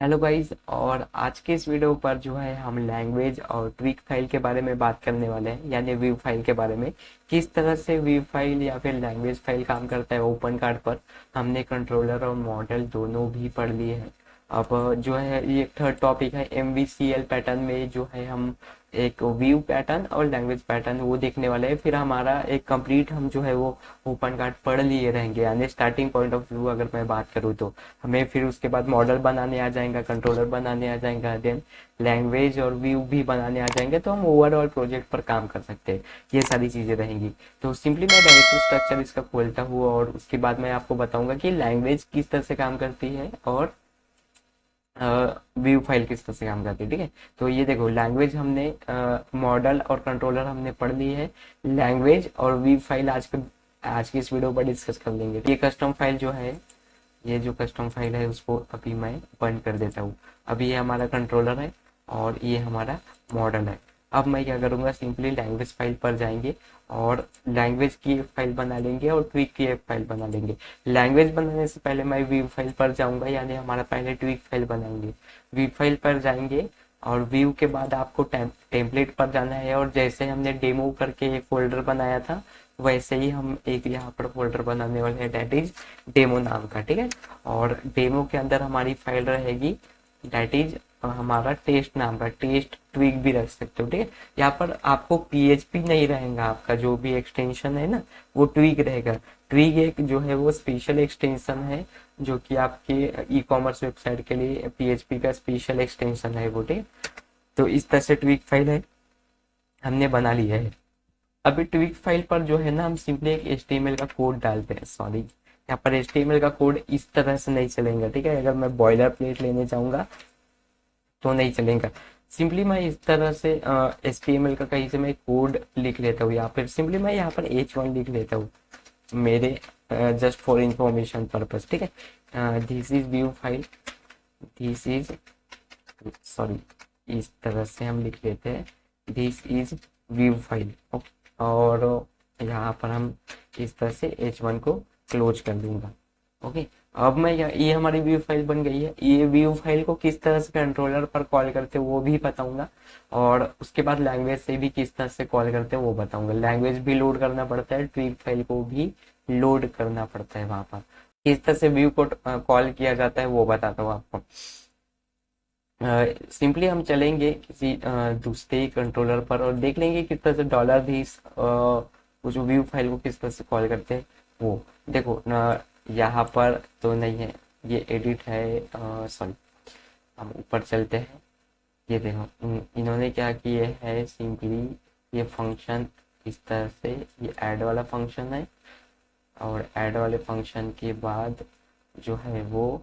Hello guys. और आज के इस वीडियो पर जो है हम लैंग्वेज और ट्वीक फाइल के बारे में बात करने वाले हैं, यानी व्यू फाइल के बारे में। किस तरह से व्यू फाइल या फिर लैंग्वेज फाइल काम करता है ओपन कार्ड पर। हमने कंट्रोलर और मॉडल दोनों भी पढ़ लिए हैं। अब जो है ये थर्ड टॉपिक है MVCL पैटर्न में, जो है हम एक व्यू पैटर्न और लैंग्वेज पैटर्न वो देखने वाले हैं। फिर हमारा एक कंप्लीट हम जो है वो ओपन कार्ड पढ़ लिए रहेंगे, यानी स्टार्टिंग पॉइंट ऑफ व्यू अगर मैं बात करूँ तो हमें फिर उसके बाद मॉडल बनाने आ जाएगा, कंट्रोलर बनाने आ जाएगा, देन लैंग्वेज और व्यू भी बनाने आ जाएंगे, तो हम ओवरऑल प्रोजेक्ट पर काम कर सकते हैं। ये सारी चीज़ें रहेंगी। तो सिंपली मैं डायरेक्ट स्ट्रक्चर इसका खोलता हूँ और उसके बाद मैं आपको बताऊंगा कि लैंग्वेज किस तरह से काम करती है और व्यू फाइल किस तरह से काम करती है। ठीक है, तो ये देखो लैंग्वेज हमने मॉडल और कंट्रोलर हमने पढ़ ली है। लैंग्वेज और व्यू फाइल आज की इस वीडियो पर डिस्कस कर लेंगे। ये कस्टम फाइल जो है, ये जो कस्टम फाइल है उसको अभी मैं बंद कर देता हूँ। अभी ये हमारा कंट्रोलर है और ये हमारा मॉडल है। अब मैं क्या करूँगा, सिंपली लैंग्वेज फाइल पर जाएंगे और लैंग्वेज की एक फाइल बना लेंगे और ट्वीक की एक फाइल बना लेंगे। लैंग्वेज बनाने से पहले मैं व्यू फाइल पर जाऊंगा, यानी हमारा पहले ट्वीक फाइल बनाएंगे। व्यू फाइल पर जाएंगे और व्यू के बाद आपको टेम्पलेट पर जाना है, और जैसे हमने डेमो करके एक फोल्डर बनाया था वैसे ही हम एक यहाँ पर फोल्डर बनाने वाले हैं, डेट इज डेमो नाम का। ठीक है, और डेमो के अंदर हमारी फाइल रहेगी डेट इज हमारा टेस्ट नाम का। टेस्ट ट्वीक भी रख सकते हो। ठीक है, यहाँ पर आपको PHP नहीं रहेगा, आपका जो भी एक्सटेंशन है ना वो ट्वीक रहेगा। ट्वीक एक जो है वो स्पेशल एक्सटेंशन है, जो कि आपके ई कॉमर्स वेबसाइट के लिए PHP का स्पेशल एक्सटेंशन है वो। ठीक है, तो इस तरह से ट्वीक फाइल है हमने बना लिया है। अभी ट्वीक फाइल पर जो है ना हम सिंपली एक HTML का कोड डालते हैं। सॉरी, यहाँ पर HTML का कोड इस तरह से नहीं चलेगा। ठीक है, अगर मैं बॉयलर प्लेट लेने जाऊंगा तो नहीं चलेगा। सिंपली मैं इस तरह से HTML का कहीं से मैं कोड लिख लेता हूँ, या फिर सिंपली मैं यहाँ पर H1 लिख लेता हूँ मेरे जस्ट फॉर इंफॉर्मेशन पर्पज। ठीक है, this is view file, this is, sorry, इस तरह से हम लिख लेते हैं दिस इज व्यू फाइल। और यहाँ पर हम इस तरह से H1 को क्लोज कर दूंगा। ओके, अब मैं ये हमारी व्यू फाइल बन गई है। ये व्यू फाइल को किस तरह से कंट्रोलर पर कॉल करते हैं वो भी बताऊंगा, और उसके बाद लैंग्वेज से भी किस तरह से कॉल करते हैं वो बताऊंगा। लैंग्वेज भी लोड करना पड़ता है, ट्वीक फाइल को भी लोड करना पड़ता है वहां पर। किस तरह से व्यू को कॉल किया जाता है वो बताता हूँ आपको। सिंपली हम चलेंगे किसी दूसरे कंट्रोलर पर और देख लेंगे किस तरह से डॉलर भी वो जो व्यू फाइल को किस तरह से कॉल करते हैं वो। देखो यहाँ पर तो नहीं है, ये एडिट है, सॉरी, हम ऊपर चलते हैं। ये देखो इन्होंने क्या किए है, सिंपली ये फंक्शन इस तरह से, ये ऐड वाला फंक्शन है, और ऐड वाले फंक्शन के बाद जो है वो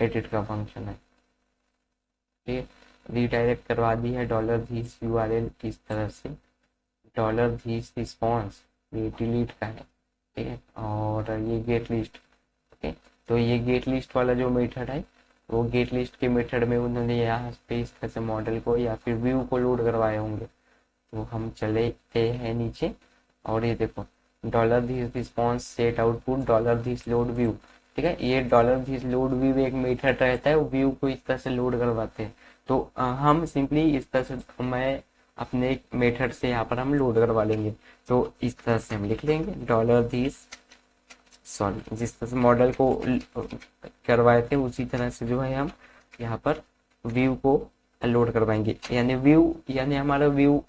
एडिट का फंक्शन है। ठीक है, रिडायरेक्ट करवा दी है डॉलर धीस URL इस तरह से। डॉलर धीस रिस्पॉन्स ये डिलीट का है। ठीक है, और ये गेट लिस्ट। ओके, तो ये गेट लिस्ट वाला जो मेथड है वो गेट लिस्ट के मेथड में उन्होंने यहाँ पे इस तरह से मॉडल को या फिर व्यू को लोड करवाए होंगे। तो हम चलेते हैं नीचे, और ये देखो dollar this response set output dollar this load view. ठीक है, ये डॉलर दिस लोड व्यू एक मेथड रहता है, वो व्यू को इस तरह से लोड करवाते हैं। तो हम सिंपली इस तरह से मैं अपने मेथड से यहाँ पर हम लोड करवा लेंगे। तो इस तरह से हम लिख लेंगे डॉलर दिस, सॉरी, जिस तरह से मॉडल को करवाए थे उसी तरह से जो है हम यहाँ पर व्यू को लोड करवाएंगे, यानी व्यू यानी हमारा व्यू।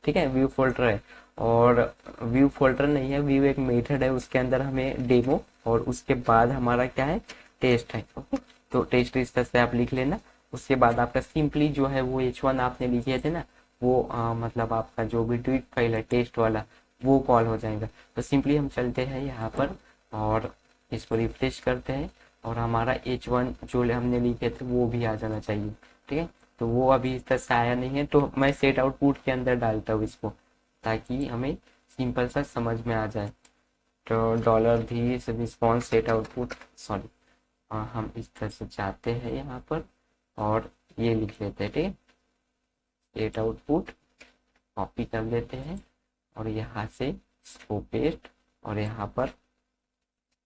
ठीक है, व्यू फोल्डर है, और व्यू फोल्डर नहीं है, व्यू एक मेथड है, उसके अंदर हमें डेमो और उसके बाद हमारा क्या है, टेस्ट है। ओके, तो टेस्ट इस तरह से आप लिख लेना। उसके बाद आपका सिंपली जो है वो H1 आपने लिखे थे ना वो मतलब आपका जो भी ट्वीट फाइल है टेस्ट वाला वो कॉल हो जाएगा। तो सिंपली हम चलते हैं यहाँ पर और इसको रिफ्रेश करते हैं, और हमारा H1 जो हमने लिखे थे वो भी आ जाना चाहिए। ठीक है, तो वो अभी इस तरह से आया नहीं है, तो मैं सेट आउटपुट के अंदर डालता हूँ इसको, ताकि हमें सिंपल सा समझ में आ जाए। तो dollar this response set output, sorry, हम इस तरह से जाते हैं यहाँ पर और ये लिख लेते हैं। ठीक है, सेट आउटपुट कॉपी कर लेते हैं और यहाँ से इसको पेस्ट और यहाँ पर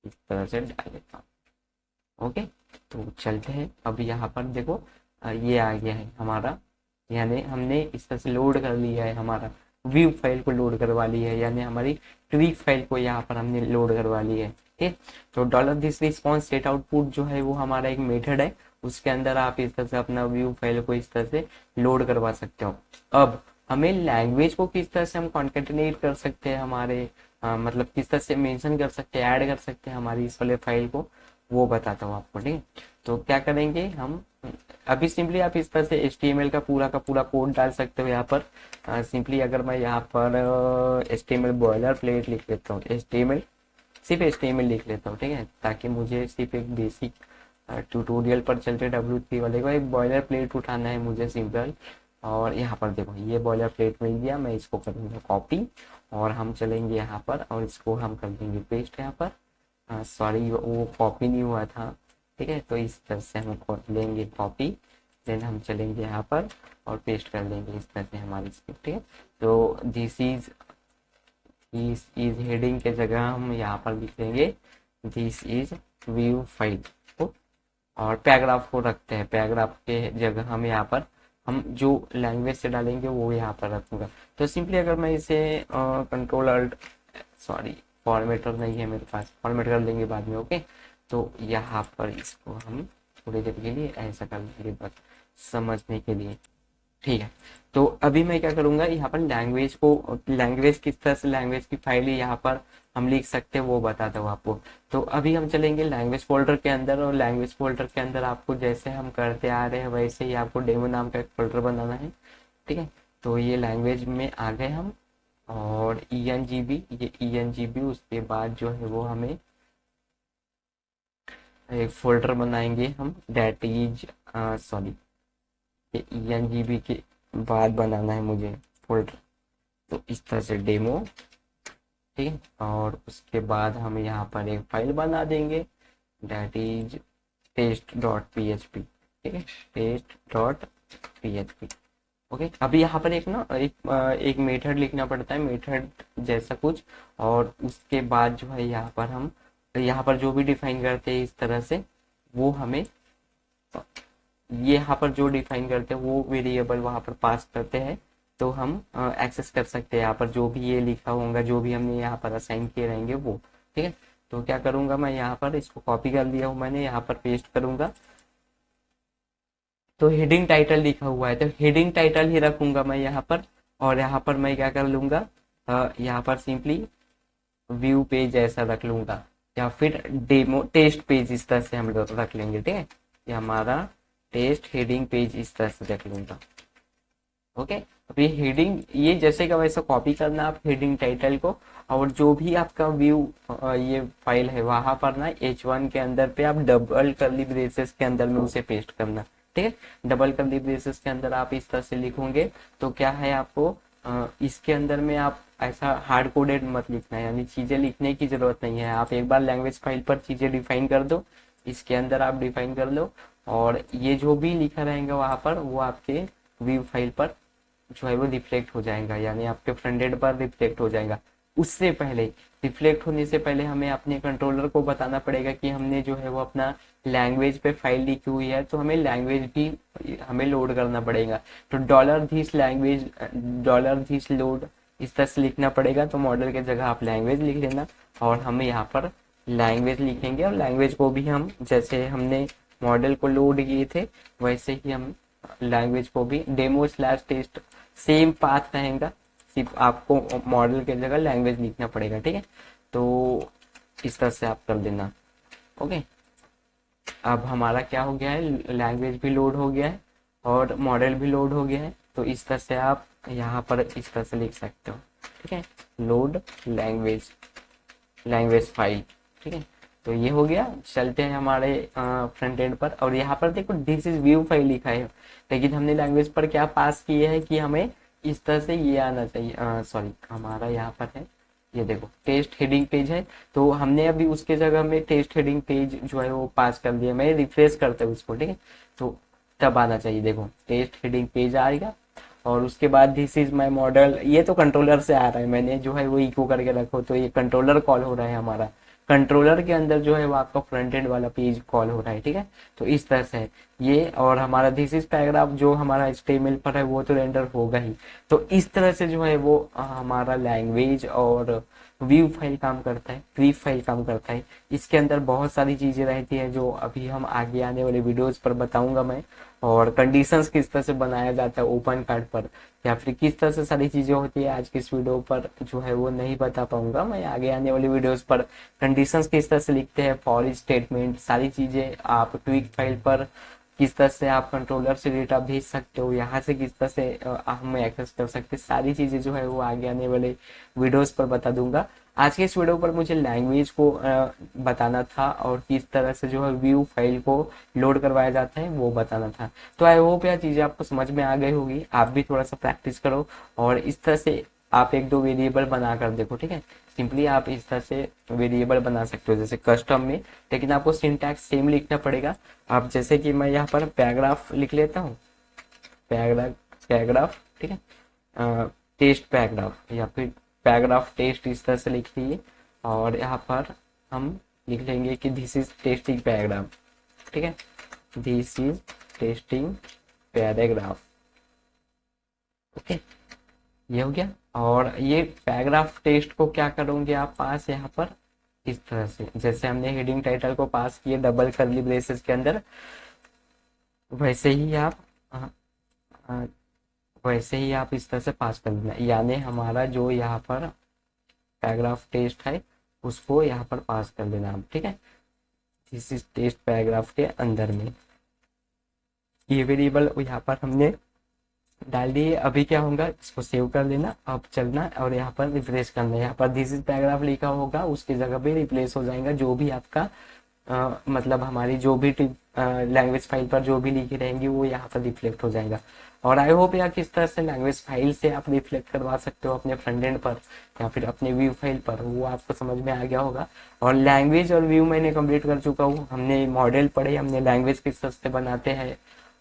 इस तरह से डाल देता हूँ। ओके, तो चलते हैं। अब यहाँ पर देखो ये आ गया है हमारा, यानी हमने इस तरह से लोड कर लिया है, हमारा व्यू फाइल को लोड करवा ली है, यानी हमारी ट्वीक फाइल को यहाँ पर हमने लोड करवा ली है। ठीक, तो dollar this response set output जो है वो हमारा एक मेथड है, उसके अंदर आप इस तरह से अपना व्यू फाइल को इस तरह से लोड करवा सकते हो। अब हमें लैंग्वेज को किस तरह से हम कॉन्केटिनेट कर सकते हैं, हमारे मतलब किस तरह से मेंशन कर सकते हैं, ऐड कर सकते हैं हमारी इस वाले फाइल को, वो बताता हूँ आपको। ठीक है, तो क्या करेंगे हम, अभी सिंपली आप इस तरह से HTML का पूरा कोड डाल सकते हो यहाँ पर। सिंपली अगर मैं यहाँ पर HTML बॉयलर प्लेट लिख लेता हूँ, HTML सिर्फ HTML लिख लेता हूँ, ठीक है, ताकि मुझे सिर्फ एक बेसिक ट्यूटोरियल पर चलते W3 वाले को एक बॉयलर प्लेट उठाना है मुझे सिंपल। और यहाँ पर देखो ये बॉयलर प्लेट मिल गया, मैं इसको करूँगा कॉपी और हम चलेंगे यहाँ पर और इसको हम कर देंगे पेस्ट यहाँ पर। सॉरी वो कॉपी नहीं हुआ था, ठीक है, तो इस तरह से हम लेंगे कॉपी, देन हम चलेंगे यहाँ पर और पेस्ट कर देंगे इस तरह से हमारी स्क्रिप्ट। ठीक है, तो दिस इज हेडिंग के जगह हम यहाँ पर लिख देंगे दिस इज व्यू फाइल को, और पैराग्राफ को रखते हैं, पैराग्राफ के जगह हम यहाँ पर हम जो लैंग्वेज से डालेंगे वो यहाँ पर रखूंगा। तो सिंपली अगर मैं इसे कंट्रोल अल्ट, सॉरी फॉर्मेटर नहीं है मेरे पास, फॉर्मेट कर लेंगे बाद में। ओके, तो यहाँ पर इसको हम थोड़ी देर के लिए ऐसा कर लेंगे बस समझने के लिए। ठीक है, तो अभी मैं क्या करूंगा, यहाँ पर लैंग्वेज को, लैंग्वेज किस तरह से लैंग्वेज की फाइल यहाँ पर हम लिख सकते हैं वो बताता हूँ आपको। तो अभी हम चलेंगे लैंग्वेज फोल्डर के अंदर, और लैंग्वेज फोल्डर के अंदर आपको जैसे हम करते आ रहे हैं वैसे ही आपको डेमो नाम का एक फोल्डर बनाना है। ठीक है, तो ये लैंग्वेज में आ गए हम, और ENGB, ये ENGB उसके बाद जो है वो हमें एक फोल्डर बनाएंगे हम, डेट इज, सॉरी ये ENGB के बाद बनाना है मुझे फोल्डर, तो इस तरह से डेमो। ठीक है, और उसके बाद हम यहाँ पर एक फाइल बना देंगे डेट इज test.php। ठीक है, test.php। ओके, अभी यहाँ पर एक ना एक मेथड लिखना पड़ता है, मेथड जैसा कुछ, और उसके बाद जो है यहाँ पर हम यहाँ पर जो भी डिफाइन करते हैं इस तरह से, वो हमें ये यहाँ पर जो डिफाइन करते हैं वो वेरिएबल वहां पर पास करते हैं, तो हम एक्सेस कर सकते हैं यहाँ पर जो भी ये लिखा होगा, जो भी हमने यहाँ पर असाइन किए रहेंगे वो। ठीक है, तो क्या करूंगा मैं, यहाँ पर इसको कॉपी कर लिया हूँ मैंने, यहाँ पर पेस्ट करूंगा। तो हेडिंग टाइटल लिखा हुआ है, तो हेडिंग टाइटल ही रखूंगा मैं यहाँ पर, और यहाँ पर मैं क्या कर लूंगा, यहाँ पर सिंपली व्यू पेज ऐसा रख लूंगा, या फिर डेमो टेस्ट पेज इस तरह से हम लोग रख लेंगे। ठीक है, ये हमारा टेस्ट हेडिंग पेज इस तरह से रख लूंगा। ओके, अब ये हेडिंग ये जैसे का वैसा कॉपी करना आप हेडिंग टाइटल को, और जो भी आपका व्यू ये फाइल है वहां पर ना H1 के अंदर पे आप डबल कर्ली ब्रेसेस के अंदर में उसे पेस्ट करना। ठीक है, डबल कर्ली ब्रेसेस के अंदर आप इस तरह से लिखोगे तो क्या है, आपको इसके अंदर में आप ऐसा हार्ड कोडेड मत लिखना है, यानी चीजें लिखने की जरूरत नहीं है, आप एक बार लैंग्वेज फाइल पर चीजें डिफाइन कर दो, इसके अंदर आप डिफाइन कर लो, और ये जो भी लिखा रहेगा वहां पर वो आपके व्यू फाइल पर जो है वो रिफ्लेक्ट हो जाएगा, यानी आपके फ्रंट एंड पर रिफ्लेक्ट हो जाएगा। उससे पहले, रिफ्लेक्ट होने से पहले हमें अपने कंट्रोलर को बताना पड़ेगा कि हमने जो है वो अपना लैंग्वेज पे फाइल लिखी हुई है, तो हमें लैंग्वेज भी हमें लोड करना पड़ेगा। तो डॉलर दिस लोड इस तरह से लिखना पड़ेगा, तो मॉडल की जगह आप लैंग्वेज लिख लेना, और हम यहाँ पर लैंग्वेज लिखेंगे, और लैंग्वेज को भी हम जैसे हमने मॉडल को लोड किए थे वैसे ही हम लैंग्वेज को भी demo slash test same path रहेगा, सिर्फ आपको मॉडल की जगह लैंग्वेज लिखना पड़ेगा। ठीक है, तो इस तरह से आप कर देना। ओके, अब हमारा क्या हो गया है, लैंग्वेज भी लोड हो गया है और मॉडल भी लोड हो गया है, तो इस तरह से आप यहाँ पर इस तरह से लिख सकते हो। ठीक है, लोड लैंग्वेज फाइल। ठीक है, तो ये हो गया। चलते हैं हमारे फ्रंट एंड पर, और यहाँ पर देखो दिस इज व्यू फाइल लिखा है, लेकिन हमने लैंग्वेज पर क्या पास किए है कि हमें इस तरह से ये आना चाहिए, सॉरी हमारा यहाँ पर है, ये देखो टेस्ट हेडिंग पेज है, तो हमने अभी उसके जगह में टेस्ट हेडिंग पेज जो है वो पास कर दिया, मैं रिफ्रेश करते हुए उसको। ठीक है, तो तब आना चाहिए, देखो टेस्ट हेडिंग पेज आएगा, और उसके बाद दिस इज माई मॉडल, ये तो कंट्रोलर से आ रहा है, मैंने जो है वो इको करके रखो, तो ये कंट्रोलर कॉल हो रहा है हमारा। कंट्रोलर के अंदर जो है वो आपका फ्रंट एंड वाला पेज कॉल हो रहा है, ठीक है। तो इस तरह से है ये, और हमारा दिस इज पैराग्राफ जो हमारा HTML पर है वो तो रेंडर होगा ही। तो इस तरह से जो है वो हमारा लैंग्वेज और व्यू फाइल काम करता है, क्रीप फाइल काम करता है। इसके अंदर बहुत सारी चीजें रहती हैं जो अभी हम आगे आने वाले वीडियोस पर बताऊंगा मैं, और कंडीशंस किस तरह से बनाया जाता है ओपन कार्ड पर, या फिर किस तरह से सारी चीजें होती है आज की इस वीडियो पर जो है वो नहीं बता पाऊंगा मैं। आगे आने वाली वीडियोस पर कंडीशंस किस तरह से लिखते हैं, फॉर स्टेटमेंट, सारी चीजें आप ट्वीक फाइल पर किस तरह से आप कंट्रोलर से डेटा भेज सकते हो, यहाँ से किस तरह से हम एक्सेस कर सकते हैं, सारी चीजें जो है वो आगे आने वाले वीडियोस पर बता दूंगा। आज के इस वीडियो पर मुझे लैंग्वेज को बताना था, और किस तरह से जो है व्यू फाइल को लोड करवाया जाता है वो बताना था। तो आई होप यह चीजें आपको समझ में आ गई होगी। आप भी थोड़ा सा प्रैक्टिस करो और इस तरह से आप एक दो वेरिएबल बना कर देखो, ठीक है। सिंपली आप इस तरह से वेरिएबल बना सकते हो जैसे कस्टम में, लेकिन आपको सिंटैक्स सेम लिखना पड़ेगा। आप जैसे कि मैं यहाँ पर पैराग्राफ लिख लेता हूँ, पैराग्राफ, ठीक है, टेस्ट पैराग्राफ, या फिर पैराग्राफ टेस्ट, इस तरह से लिख लीजिए। और यहाँ पर हम लिख लेंगे कि दिस इज टेस्टिंग पैराग्राफ, ठीक है, this is testing paragraph, okay, ये हो गया। और ये पैराग्राफ टेस्ट को क्या करोगे आप पास यहाँ पर इस तरह से, जैसे हमने हेडिंग टाइटल को पास किए डबल कर्ली ब्रेसेस के अंदर, वैसे ही आप अ, अ, वैसे ही आप इस तरह से पास कर देना, यानी हमारा जो यहाँ पर पैराग्राफ टेस्ट है उसको यहाँ पर पास कर देना आप, ठीक है, दिस इज टेस्ट पैराग्राफ के अंदर में ये वेरिएबल यहाँ पर हमने डाल दिए। अभी क्या होगा, इसको सेव कर लेना, अब चलना और यहाँ पर रिप्लेस करना। यहाँ पर दिस इज पैराग्राफ लिखा होगा, उसकी जगह पे रिप्लेस हो जाएगा जो भी आपका मतलब हमारी जो भी लैंग्वेज फाइल पर जो भी लिखी रहेंगी वो यहाँ पर रिफ्लेक्ट हो जाएगा। और आई होप यार किस तरह से लैंग्वेज फाइल से आप रिफ्लेक्ट करवा सकते हो अपने फ्रंट एंड पर या फिर अपने व्यू फाइल पर, वो आपको समझ में आ गया होगा। और लैंग्वेज और व्यू मैंने कंप्लीट कर चुका हूँ। हमने मॉडल पढ़े, हमने लैंग्वेज किस तरह से बनाते हैं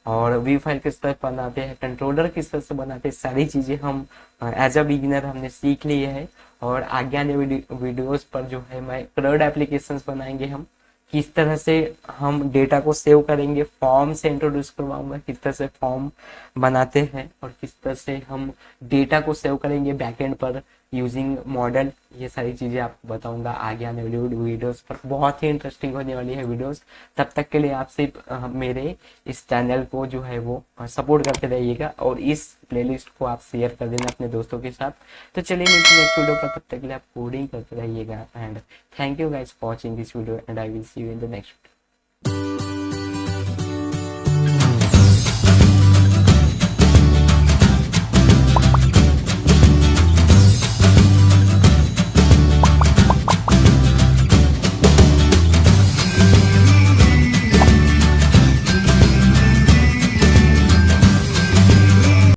और व्यू फाइल किस तरह बनाते हैं, कंट्रोलर किस तरह से बनाते हैं, सारी चीजें हम एज अ बिगिनर हमने सीख ली है। और आगे आने वीडियोस पर जो है मैं CRUD एप्लीकेशंस बनाएंगे हम, किस तरह से हम डेटा को सेव करेंगे, फॉर्म से इंट्रोड्यूस करवाऊंगा किस तरह से फॉर्म बनाते हैं, और किस तरह से हम डेटा को सेव करेंगे बैकएंड पर यूजिंग मॉडल। ये सारी चीजें आपको बताऊंगा आगे आने वाली वीडियोस पर, बहुत ही इंटरेस्टिंग होने वाली है वीडियोस। तब तक के लिए आप सिर्फ मेरे इस चैनल को जो है वो सपोर्ट करते रहिएगा, और इस प्लेलिस्ट को आप शेयर कर देना अपने दोस्तों के साथ। तो चलिए मिलते हैं नेक्स्ट वीडियो पर, तब तक के लिए आप कोडिंग करते रहिएगा। And thank you guys for watching this video, and I will see you in the next video.